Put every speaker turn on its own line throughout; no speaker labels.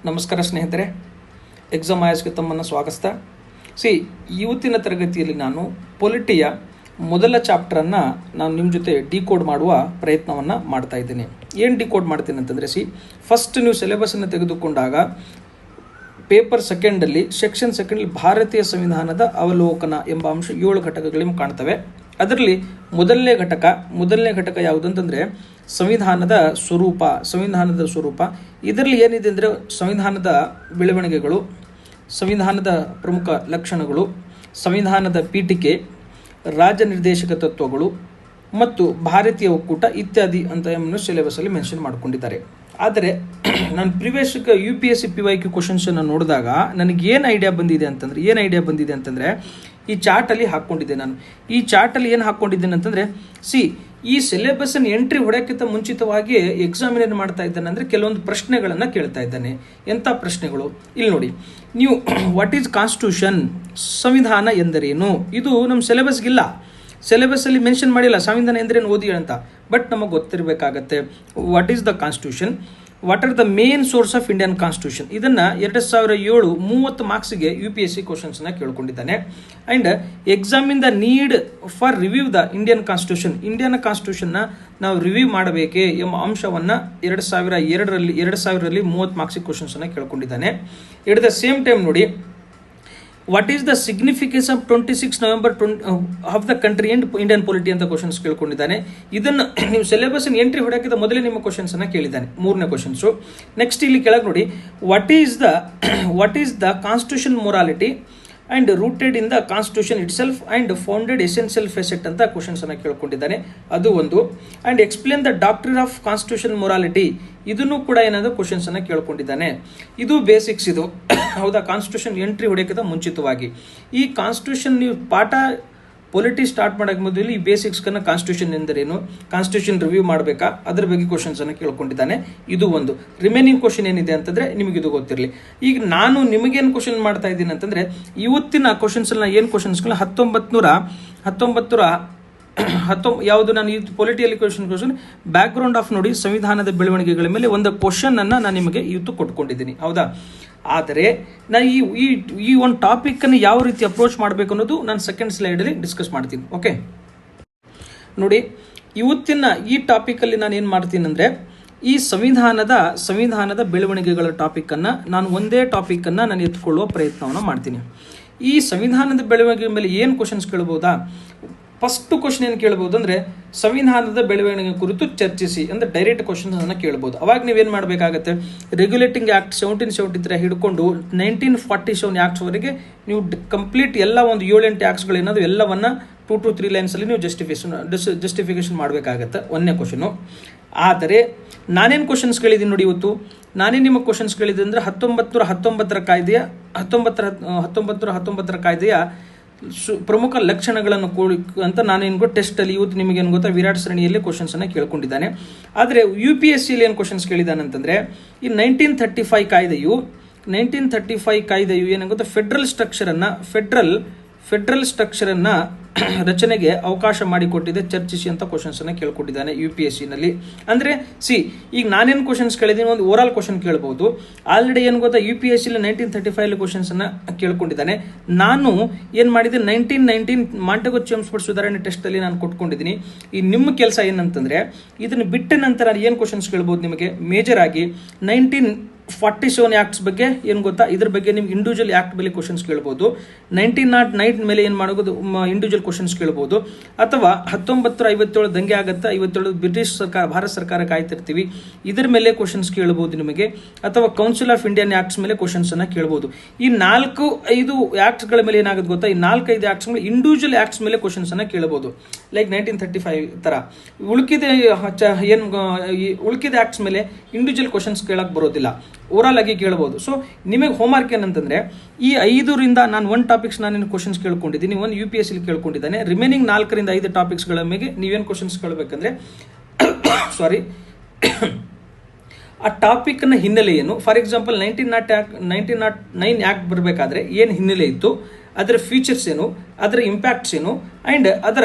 ನಮಸ್ಕಾರ ಸ್ನೇಹಿತರೆ, ಎಕ್ಸಾಮ್ ಆಯಸ್ಗೆ ತಮ್ಮನ್ನು ಸ್ವಾಗತ. ಇವತ್ತಿನ ತರಗತಿಯಲ್ಲಿ ನಾನು ಪೊಲಿಟಿಯ ಮೊದಲ ಚಾಪ್ಟರನ್ನು ನಾನು ನಿಮ್ಮ ಜೊತೆ ಡಿಕೋಡ್ ಮಾಡುವ ಪ್ರಯತ್ನವನ್ನು ಮಾಡ್ತಾ ಇದ್ದೀನಿ. ಏನು ಡಿಕೋಡ್ ಮಾಡ್ತೀನಿ ಅಂತಂದರೆ, ಫಸ್ಟ್ ನೀವು ಸಿಲೆಬಸನ್ನು ತೆಗೆದುಕೊಂಡಾಗ ಪೇಪರ್ ಸೆಕೆಂಡಲ್ಲಿ ಸೆಕ್ಷನ್ ಸೆಕೆಂಡಲ್ಲಿ ಭಾರತೀಯ ಸಂವಿಧಾನದ ಅವಲೋಕನ ಎಂಬ ಅಂಶ 7 ಘಟಕಗಳನ್ನು ಕಾಣ್ತವೆ. ಅದರಲ್ಲಿ ಮೊದಲನೇ ಘಟಕ ಯಾವುದು ಅಂತಂದರೆ ಸಂವಿಧಾನದ ಸ್ವರೂಪ. ಇದರಲ್ಲಿ ಏನಿದೆ ಅಂದರೆ ಸಂವಿಧಾನದ ಬೆಳವಣಿಗೆಗಳು, ಸಂವಿಧಾನದ ಪ್ರಮುಖ ಲಕ್ಷಣಗಳು, ಸಂವಿಧಾನದ ಪೀಠಿಕೆ, ರಾಜನಿರ್ದೇಶಕ ತತ್ವಗಳು ಮತ್ತು ಭಾರತೀಯ ಒಕ್ಕೂಟ ಇತ್ಯಾದಿ ಅಂತ ಸಿಲೆಬಸಲ್ಲಿ ಮೆನ್ಷನ್ ಮಾಡಿಕೊಂಡಿದ್ದಾರೆ. ಆದರೆ ನಾನು ಪ್ರಿವಿಯಸ್ UPSC PYQ ಕ್ವಶನ್ಸನ್ನು ನೋಡಿದಾಗ ನನಗೆ ಏನು ಐಡಿಯಾ ಬಂದಿದೆ ಅಂತಂದರೆ ಈ ಚಾರ್ಟಲ್ಲಿ ಹಾಕ್ಕೊಂಡಿದ್ದೆ. ನಾನು ಈ ಚಾರ್ಟಲ್ಲಿ ಏನು ಹಾಕ್ಕೊಂಡಿದ್ದೇನೆ ಅಂತಂದರೆ, ಈ ಸಿಲೆಬಸ್ಸನ್ನು ಎಂಟ್ರಿ ಹೊಡೆಯೋಕ್ಕಿಂತ ಮುಂಚಿತವಾಗಿ ಎಕ್ಸಾಮಿನೇಟ್ ಮಾಡ್ತಾ ಇದ್ದಾನೆ ಅಂದರೆ ಕೆಲವೊಂದು ಪ್ರಶ್ನೆಗಳನ್ನು ಕೇಳ್ತಾ ಇದ್ದಾನೆ. ಎಂಥ ಪ್ರಶ್ನೆಗಳು ಇಲ್ಲಿ ನೋಡಿ. ನೀವು ವಾಟ್ ಈಸ್ ಕಾನ್ಸ್ಟಿಟ್ಯೂಷನ್, ಸಂವಿಧಾನ ಎಂದರೇನು, ಇದು ನಮ್ಮ ಸಿಲೆಬಸ್ಗಿಲ್ಲ, ಸಿಲೆಬಸ್ಸಲ್ಲಿ ಮೆನ್ಷನ್ ಮಾಡಿಲ್ಲ ಸಂವಿಧಾನ ಎಂದರೇನು ಓದಿ ಅಂತ. ಬಟ್ ನಮಗೆ ಗೊತ್ತಿರಬೇಕಾಗತ್ತೆ what is the constitution, what are the main source of Indian constitution. ಇದನ್ನು 2007 30 ಮಾರ್ಕ್ಸ್ಗೆ UPSC ಕ್ವಶನ್ಸ್ನ ಕೇಳ್ಕೊಂಡಿದ್ದಾನೆ. And examine the need for review the Indian ಕಾನ್ಸ್ಟಿಟ್ಯೂಷನ್ನ ನಾವು ರಿವ್ಯೂ ಮಾಡಬೇಕೇ ಎಂಬ ಅಂಶವನ್ನು 2000ರಲ್ಲಿ 30 ಮಾರ್ಕ್ಸಿಗೆ ಕ್ವಶನ್ಸನ್ನು ಕೇಳ್ಕೊಂಡಿದ್ದಾನೆ. ಎಟ್ ದ ಸೇಮ್ ಟೈಮ್ ನೋಡಿ, what is the significance of 26 November of the country and Indian polity ಅಂತ ಕ್ವಶನ್ಸ್ ಕೇಳ್ಕೊಂಡಿದ್ದಾನೆ. ಇದನ್ನು ನೀವು ಸಿಲೆಬಸ್ ಎಂಟ್ರಿ ಹೊಡೋಕ್ಕಿಂತ ಮೊದಲೇ ನಿಮ್ಮ ಕ್ವಶನ್ಸ್ ಅನ್ನ ಕೇಳಿದ್ದಾನೆ, 3ನೇ ಕ್ವಶನ್ಸು. ನೆಕ್ಸ್ಟ್ ಇಲ್ಲಿ ಕೆಳಗೆ ನೋಡಿ, what is the constitution morality and rooted in the constitution itself and founded essential facet ಅಂತ ಕ್ವಶನ್ಸನ್ನು ಕೇಳ್ಕೊಂಡಿದ್ದಾನೆ, ಅದು ಒಂದು. And explain the doctrine of constitution morality, ಇದನ್ನು ಕೂಡ ಏನಾದರೂ ಕ್ವಶನ್ಸನ್ನು ಕೇಳ್ಕೊಂಡಿದ್ದಾನೆ. ಇದು ಬೇಸಿಕ್ಸ್, ಇದು ಹೌದಾ. ಕಾನ್ಸ್ಟಿಟ್ಯೂಷನ್ ಎಂಟ್ರಿ ಹೊಡೆಯೋಕ್ಕಿಂತ ಮುಂಚಿತವಾಗಿ ಈ ಕಾನ್ಸ್ಟಿಟ್ಯೂಷನ್ ನೀವು ಪಾಠ ಪೊಲಿಟಿ ಸ್ಟಾರ್ಟ್ ಮಾಡೋಕ್ಕೆ ಮೊದಲು ಈ ಬೇಸಿಕ್ಸ್ಕನ್ನು ಕಾನ್ಸ್ಟಿಟ್ಯೂಷನ್ ಎಂದರೇನು, ಕಾನ್ಸ್ಟಿಟ್ಯೂಷನ್ ರಿವ್ಯೂ ಮಾಡಬೇಕಾ, ಅದ್ರ ಬಗ್ಗೆ ಕ್ವಶನ್ಸನ್ನು ಕೇಳ್ಕೊಂಡಿದ್ದಾನೆ, ಇದು ಒಂದು. ರಿಮೈನಿಂಗ್ ಕ್ವಶನ್ ಏನಿದೆ ಅಂತಂದರೆ ನಿಮಗಿದು ಗೊತ್ತಿರಲಿ. ಈಗ ನಾನು ನಿಮಗೇನು ಕ್ವಶನ್ ಮಾಡ್ತಾ ಇದ್ದೀನಿ ಅಂತಂದರೆ, ಇವತ್ತಿನ ಕ್ವಶನ್ಸಲ್ಲಿ ನಾನು ಏನು ಕ್ವಶನ್ಸ್ಗಳನ್ನ 1900 ಯಾವುದು ನಾನು ಈ ಪೊಲಿಟಿಯಲ್ಲಿ ಕ್ವಶನ್ ಬ್ಯಾಕ್ಗ್ರೌಂಡ್ ಆಫ್ ನೋಡಿ ಸಂವಿಧಾನದ ಬೆಳವಣಿಗೆಗಳ ಮೇಲೆ ಒಂದು ಕ್ವಶನನ್ನು ನಾನು ನಿಮಗೆ ಇವತ್ತು ಕೊಟ್ಕೊಂಡಿದ್ದೀನಿ, ಹೌದಾ. ಆದರೆ ನಾನು ಈ ಒಂದು ಟಾಪಿಕನ್ನು ಯಾವ ರೀತಿ ಅಪ್ರೋಚ್ ಮಾಡಬೇಕು ಅನ್ನೋದು ನಾನು ಸೆಕೆಂಡ್ ಸ್ಲೈಡಲ್ಲಿ ಡಿಸ್ಕಸ್ ಮಾಡ್ತೀನಿ. ಓಕೆ ನೋಡಿ, ಇವತ್ತಿನ ಈ ಟಾಪಿಕಲ್ಲಿ ನಾನು ಏನು ಮಾಡ್ತೀನಿ ಅಂದರೆ, ಈ ಸಂವಿಧಾನದ ಬೆಳವಣಿಗೆಗಳ ಟಾಪಿಕನ್ನು ನಾನು ಒಂದೇ ಟಾಪಿಕನ್ನು ನಾನು ಎತ್ಕೊಳ್ಳುವ ಪ್ರಯತ್ನವನ್ನು ಮಾಡ್ತೀನಿ. ಈ ಸಂವಿಧಾನದ ಬೆಳವಣಿಗೆ ಮೇಲೆ ಏನು ಕ್ವಶನ್ಸ್ ಕೇಳ್ಬೋದಾ? ಫಸ್ಟ್ ಕ್ವಶನ್ ಏನು ಕೇಳ್ಬೋದು ಅಂದರೆ, ಸಂವಿಧಾನದ ಬೆಳವಣಿಗೆ ಕುರಿತು ಚರ್ಚಿಸಿ ಅಂದರೆ ಡೈರೆಕ್ಟ್ ಕ್ವಶನ್ಸನ್ನು ಕೇಳ್ಬೋದು. ಅವಾಗ ನೀವೇನು ಮಾಡಬೇಕಾಗತ್ತೆ, ರೆಗ್ಯುಲೇಟಿಂಗ್ ಆ್ಯಕ್ಟ್ 1773 ಹಿಡ್ಕೊಂಡು 1947 ಆ್ಯಕ್ಟ್ಸ್ವರೆಗೆ ನೀವು ಕಂಪ್ಲೀಟ್ ಎಲ್ಲ ಒಂದು 7-8 ಆ್ಯಕ್ಟ್ಸ್ಗಳೇನಾದ್ರು ಎಲ್ಲವನ್ನ 2 to 3 ಲೈನ್ಸಲ್ಲಿ ನೀವು ಜಸ್ಟಿಫಿಕೇಶನ್ ಮಾಡಬೇಕಾಗತ್ತೆ, ಒಂದನೇ ಕ್ವಶನು. ಆದರೆ ನಾನೇನು ಕ್ವಶನ್ಸ್ ಕೇಳಿದ್ದೀನಿ ನೋಡಿ, ಇವತ್ತು ನಾನೇನು ನಿಮಗೆ ಕ್ವಶನ್ಸ್ ಕೇಳಿದ್ದೀನಿ ಅಂದರೆ 1919ರ ಕಾಯ್ದೆಯ ಪ್ರಮುಖ ಲಕ್ಷಣಗಳನ್ನು ಅಂತ ನಾನೇನು ಟೆಸ್ಟಲ್ಲಿ ಇವತ್ತು ನಿಮಗೇನು ಗೊತ್ತಾ ವಿರಾಟ್ ಸರಣಿಯಲ್ಲಿ ಕ್ವಶನ್ಸನ್ನು ಕೇಳ್ಕೊಂಡಿದ್ದಾನೆ. ಆದರೆ UPSCಯಲ್ಲಿ ಏನು ಕ್ವಶನ್ಸ್ ಕೇಳಿದ್ದಾನೆ ಅಂತಂದರೆ, ಈ 1935 ಕಾಯ್ದೆಯು ಏನು ಗೊತ್ತಾ ಫೆಡ್ರಲ್ ಸ್ಟ್ರಕ್ಚರನ್ನು ರಚನೆಗೆ ಅವಕಾಶ ಮಾಡಿಕೊಟ್ಟಿದೆ, ಚರ್ಚಿಸಿ ಅಂತ ಕ್ವಶನ್ಸನ್ನು ಕೇಳ್ಕೊಂಡಿದ್ದಾನೆ UPSCನಲ್ಲಿ. ಅಂದರೆ ಈಗ ನಾನೇನು ಕ್ವಶನ್ಸ್ ಕೇಳಿದ್ದೀನಿ, ಒಂದು ಓವರಾಲ್ ಕ್ವಶನ್ ಕೇಳ್ಬೋದು. ಆಲ್ರೆಡಿ ಏನು ಗೊತ್ತಾ UPSCಯಲ್ಲಿ 1935 ಕ್ವಶನ್ಸನ್ನು ಕೇಳ್ಕೊಂಡಿದ್ದಾನೆ. ನಾನು ಏನು ಮಾಡಿದೆ, 1919 ಮಾಂಟೆಗೊ ಚೇಮ್ಸ್ಫೋರ್ಡ್ ಸುಧಾರಣೆ ಟೆಸ್ಟಲ್ಲಿ ನಾನು ಕೊಟ್ಕೊಂಡಿದ್ದೀನಿ. ಈ ನಿಮ್ಮ ಕೆಲಸ ಏನಂತಂದರೆ, ಇದನ್ನು ಬಿಟ್ಟ ನಂತರ ಏನು ಕ್ವಶನ್ಸ್ ಕೇಳ್ಬೋದು ನಿಮಗೆ ಮೇಜರ್ ಆಗಿ 1947 ಆ್ಯಕ್ಟ್ಸ್ ಬಗ್ಗೆ ಏನು ಗೊತ್ತಾ, ಇದ್ರ ಬಗ್ಗೆ ನಿಮ್ಗೆ ಇಂಡಿವಿಜುವಲ್ ಆ್ಯಕ್ಟ್ ಮೇಲೆ ಕ್ವಶನ್ಸ್ ಕೇಳ್ಬೋದು. 1909 ಮೇಲೆ ಏನು ಮಾಡೋದು ಇಂಡಿವಿಜುವಲ್ ಕ್ವಶನ್ಸ್ ಕೇಳ್ಬೋದು. ಅಥವಾ 1957 ದಂಗೆ ಆಗುತ್ತೆ, 57 ಬ್ರಿಟಿಷ್ ಸರ್ಕಾರ ಭಾರತ ಸರ್ಕಾರ ಕಾಯ್ತಿರ್ತೀವಿ, ಇದ್ರ ಮೇಲೆ ಕ್ವಶನ್ಸ್ ಕೇಳ್ಬೋದು ನಿಮಗೆ. ಅಥವಾ ಕೌನ್ಸಿಲ್ ಆಫ್ ಇಂಡಿಯನ್ ಆ್ಯಕ್ಟ್ಸ್ ಮೇಲೆ ಕ್ವಶನ್ಸನ್ನು ಕೇಳ್ಬೋದು. ಈ 4-5 ಆ್ಯಕ್ಟ್ಸ್ಗಳ ಮೇಲೆ ಏನಾಗುತ್ತೆ ಗೊತ್ತಾ, ಈ 4-5 ಆ್ಯಕ್ಟ್ಸ್ ಮೇಲೆ ಇಂಡಿವಿಜುವಲ್ ಆ್ಯಕ್ಟ್ಸ್ ಮೇಲೆ ಕ್ವಶನ್ಸನ್ನು ಕೇಳ್ಬೋದು. ಲೈಕ್ 1935 ಥರ ಉಳ್ಕಿದ ಆ್ಯಕ್ಟ್ಸ್ ಮೇಲೆ ಇಂಡಿವಿಜುವಲ್ ಕ್ವಶನ್ಸ್ ಕೇಳಕ್ಕೆ ಬರೋದಿಲ್ಲ, ಓವರಾಲ್ ಆಗಿ ಕೇಳ್ಬೋದು. ಸೊ ನಿಮಗೆ ಹೋಮ್ವರ್ಕ್ ಏನಂತಂದರೆ, ಈ 5ರಿಂದ ನಾನು 1 ಟಾಪಿಕ್ಸ್ ನಾನು ಕ್ವಶನ್ಸ್ ಕೇಳ್ಕೊಂಡಿದ್ದೀನಿ, ಒಂದು UPSCಲಿ ಕೇಳ್ಕೊಂಡಿದ್ದಾನೆ. ರಿಮೈನಿಂಗ್ 4ರಿಂದ 5 ಟಾಪಿಕ್ಸ್ಗಳ ಮೇಲೆ ನೀವೇನು ಕ್ವಶನ್ಸ್ ಕೇಳಬೇಕಂದ್ರೆ ಆ ಟಾಪಿಕ್ನ ಹಿನ್ನೆಲೆ ಏನು. ಫಾರ್ ಎಕ್ಸಾಂಪಲ್ 1909 ಆ್ಯಕ್ಟ್ ಬರಬೇಕಾದ್ರೆ ಏನು ಹಿನ್ನೆಲೆ ಇತ್ತು, ಅದರ ಫೀಚರ್ಸ್ ಏನು, ಅದರ ಇಂಪ್ಯಾಕ್ಟ್ಸ್ ಏನು, ಆ್ಯಂಡ್ ಅದರ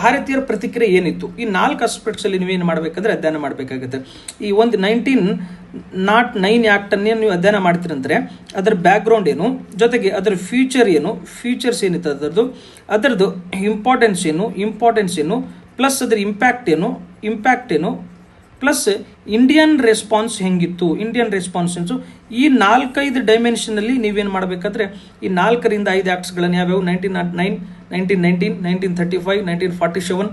ಭಾರತೀಯರ ಪ್ರತಿಕ್ರಿಯೆ ಏನಿತ್ತು, ಈ 4 ಆಸ್ಪೆಕ್ಟ್ಸಲ್ಲಿ ನೀವೇನು ಮಾಡಬೇಕಂದ್ರೆ ಅಧ್ಯಯನ ಮಾಡಬೇಕಾಗುತ್ತೆ. ಈ ಒಂದು 1909 ಆ್ಯಕ್ಟನ್ನೇ ನೀವು ಅಧ್ಯಯನ ಮಾಡ್ತೀರಂದರೆ ಅದರ ಬ್ಯಾಕ್ಗ್ರೌಂಡ್ ಏನು, ಜೊತೆಗೆ ಅದರ ಫೀಚರ್ಸ್ ಏನಿತ್ತು ಅದರದ್ದು ಇಂಪಾರ್ಟೆನ್ಸ್ ಏನು, ಪ್ಲಸ್ ಅದರ ಇಂಪ್ಯಾಕ್ಟ್ ಏನು, ಪ್ಲಸ್ ಇಂಡಿಯನ್ ರೆಸ್ಪಾನ್ಸ್ ಹೆಂಗಿತ್ತು, ಈ 4-5 ಡೈಮೆನ್ಷನಲ್ಲಿ ನೀವೇನು ಮಾಡಬೇಕಾದ್ರೆ ಈ 4ರಿಂದ 5 ಆ್ಯಕ್ಟ್ಸ್ಗಳನ್ನು ಯಾವ್ಯಾವು 1909, 1919, 1935, 1947,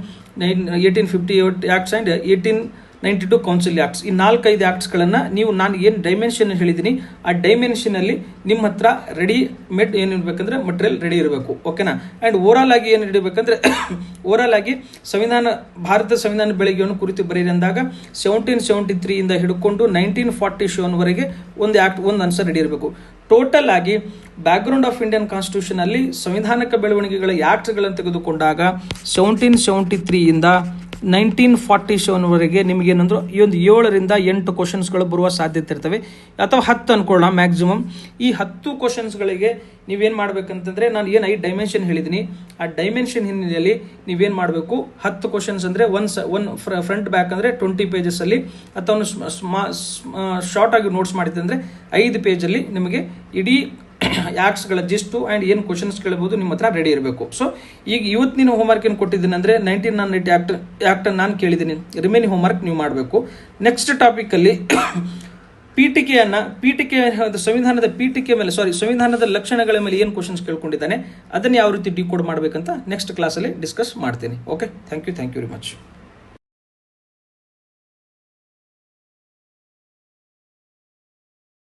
1858 ಆ್ಯಕ್ಟ್ಸ್ ಆ್ಯಂಡ್ 1892 ಕೌನ್ಸಿಲ್ ಆ್ಯಕ್ಟ್ಸ್, ಈ 4-5 ಆ್ಯಕ್ಟ್ಸ್ಗಳನ್ನು ನೀವು ನಾನು ಏನು ಡೈಮೆನ್ಷನ್ ಹೇಳಿದ್ದೀನಿ ಆ ಡೈಮೆನ್ಷನಲ್ಲಿ ನಿಮ್ಮ ಹತ್ರ ರೆಡಿಮೇಡ್ ಏನಿರಬೇಕಂದ್ರೆ ಮಟೀರಿಯಲ್ ರೆಡಿ ಇರಬೇಕು. ಓಕೆನಾ. ಆ್ಯಂಡ್ ಓವರಾಲ್ ಆಗಿ ಏನು ಇಡಬೇಕಂದ್ರೆ ಓವರಾಲ್ ಆಗಿ ಭಾರತ ಸಂವಿಧಾನ ಬೆಳಗ್ಗೆಯನ್ನು ಕುರಿತು ಬರೀರಿ ಅಂದಾಗ 1773 ಇಂದ ಹಿಡ್ಕೊಂಡು 1947ವರೆಗೆ ಒಂದು ಆನ್ಸರ್ ರೆಡಿ ಇರಬೇಕು. ಟೋಟಲ್ ಆಗಿ ಬ್ಯಾಕ್ಗ್ರೌಂಡ್ ಆಫ್ ಇಂಡಿಯನ್ ಕಾನ್ಸ್ಟಿಟ್ಯೂಷನ್ ಅಲ್ಲಿ ಸಂವಿಧಾನಕ ಬೆಳವಣಿಗೆಗಳ ಆ್ಯಕ್ಟ್ಗಳನ್ನು ತೆಗೆದುಕೊಂಡಾಗ 1773 ಇಂದ 1947ವರೆಗೆ ನಿಮಗೇನಂದ್ರು ಈ ಒಂದು 7ರಿಂದ 8 ಕ್ವಶನ್ಸ್ಗಳು ಬರುವ ಸಾಧ್ಯತೆ ಇರ್ತವೆ, ಅಥವಾ 10 ಅನ್ಕೊಳ್ಳೋಣ ಮ್ಯಾಕ್ಸಿಮಮ್. ಈ 10 ಕ್ವಶನ್ಸ್ಗಳಿಗೆ ನೀವೇನು ಮಾಡ್ಬೇಕಂತಂದ್ರೆ ನಾನು ಏನು 5 ಡೈಮೆನ್ಷನ್ ಹೇಳಿದ್ದೀನಿ ಆ ಡೈಮೆನ್ಷನ್ ಹಿನ್ನೆಲೆಯಲ್ಲಿ ನೀವೇನು ಮಾಡಬೇಕು, 10 ಕ್ವಶನ್ಸ್ ಅಂದರೆ ಒನ್ ಫ್ರಂಟ್ ಬ್ಯಾಕ್ ಅಂದರೆ 20 ಪೇಜಸ್ಸಲ್ಲಿ, ಅಥವಾ ಶಾರ್ಟ್ ಆಗಿ ನೋಟ್ಸ್ ಮಾಡಿದ್ದೆ ಅಂದರೆ 5 ಪೇಜಲ್ಲಿ ನಿಮಗೆ ಇಡೀ ಆ್ಯಕ್ಟ್ಸ್ಗಳ ಜಿಸ್ಟು ಆ್ಯಂಡ್ ಏನು ಕ್ವಶನ್ಸ್ ಕೇಳಬಹುದು ನಿಮ್ಮ ಹತ್ರ ರೆಡಿ ಇರಬೇಕು. ಸೊ ಈಗ ಇವತ್ತು ನೀನು ಹೋಮ್ವರ್ಕ್ ಏನು ಕೊಟ್ಟಿದ್ದೀನಿ ಅಂದರೆ 1909 ಆ್ಯಕ್ಟನ್ನು ನಾನು ಕೇಳಿದ್ದೀನಿ, ರಿಮೈನಿಂಗ್ ಹೋಮ್ವರ್ಕ್ ನೀವು ಮಾಡಬೇಕು. ನೆಕ್ಸ್ಟ್ ಟಾಪಿಕಲ್ಲಿ ಸಂವಿಧಾನದ ಲಕ್ಷಣಗಳ ಮೇಲೆ ಏನು ಕ್ವಶನ್ಸ್ ಕೇಳ್ಕೊಂಡಿದ್ದಾನೆ ಅದನ್ನು ಯಾವ ರೀತಿ ಡಿಕೋಡ್ ಮಾಡಬೇಕಂತ ನೆಕ್ಸ್ಟ್ ಕ್ಲಾಸಲ್ಲಿ ಡಿಸ್ಕಸ್ ಮಾಡ್ತೀನಿ. Okay, thank you very much.